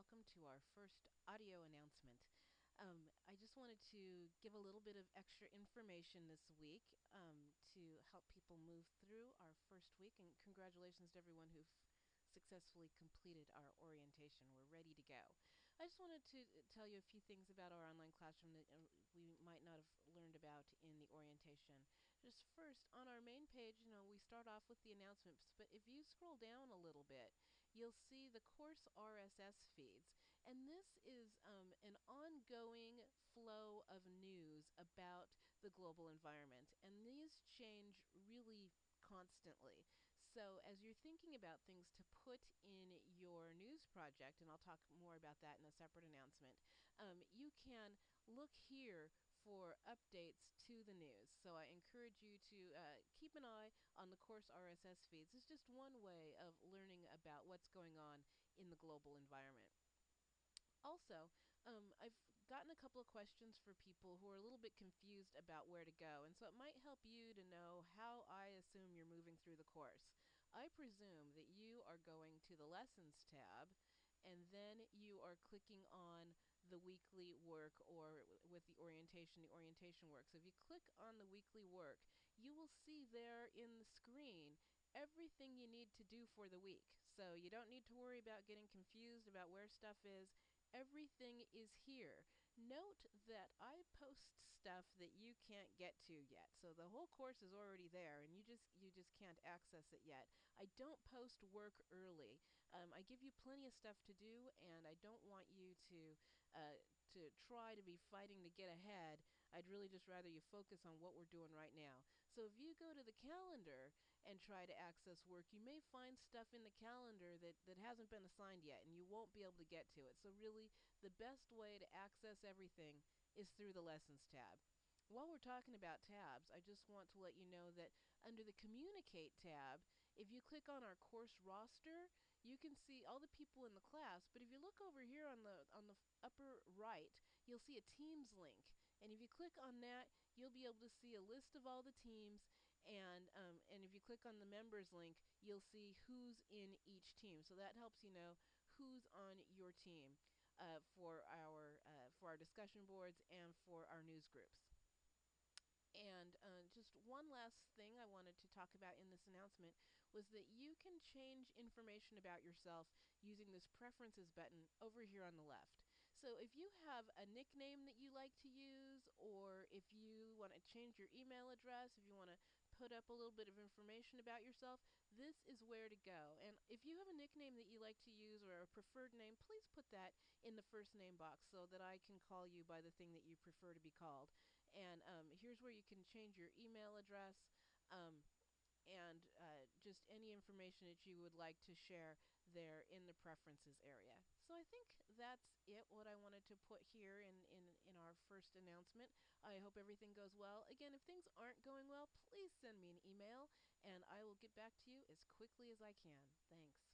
welcome to our first audio announcement. I just wanted to give a little bit of extra information this week to help people move through our first week, and congratulations to everyone who've successfully completed our orientation. We're ready to go. I just wanted to tell you a few things about our online classroom that we might not have learned about in the orientation. Just first, on our main page, we start off with the announcements, but if you scroll down a little bit, you'll see the course RSS feeds. And this is an ongoing flow of news about the global environment. And these change really constantly. So as you're thinking about things to put in your news project, and I'll talk more about that in a separate announcement, you can look here for updates to the news. So I encourage you to keep an eye on the course RSS feeds. It's just one way of learning about what's going on in the global environment. Also, I've gotten a couple of questions for people who are a little bit confused about where to go, and so it might help you to know how I assume you're moving through the course. I presume that you are going to the Lessons tab, and then you are clicking on the weekly work, or with the orientation work. So if you click on the weekly work, you will see there in the screen everything you need to do for the week. So you don't need to worry about getting confused about where stuff is. Everything is here. Note that I post stuff that you can't get to yet. So the whole course is already there and you just can't access it yet. I don't post work early. I give you plenty of stuff to do, and I don't want you to try to be fighting to get ahead. I'd really just rather you focus on what we're doing right now. So if you go to the calendar and try to access work, you may find stuff in the calendar that hasn't been assigned yet, and you won't be able to get to it. So really, the best way to access everything is through the Lessons tab. While we're talking about tabs, I just want to let you know that under the Communicate tab, if you click on our course roster, you can see all the people in the class. But if you look over here on the upper right, you'll see a Teams link. And if you click on that, you'll be able to see a list of all the teams. And if you click on the members link, you'll see who's in each team. So that helps you know who's on your team for our discussion boards and for our news groups. And just one last thing I wanted to talk about in this announcement was that you can change information about yourself using this preferences button over here on the left. So if you have a nickname that you like to use, or if you want to change your email address, if you want to put up a little bit of information about yourself, this is where to go. And if you have a nickname that you like to use or a preferred name, please put that in the first name box so that I can call you by the thing that you prefer to be called. And here's where you can change your email address um, and just any information that you would like to share there in the preferences area. So I think that's it, what I wanted to put here in our first announcement. I hope everything goes well. Again, if things aren't going well, please send me an email and I will get back to you as quickly as I can. Thanks.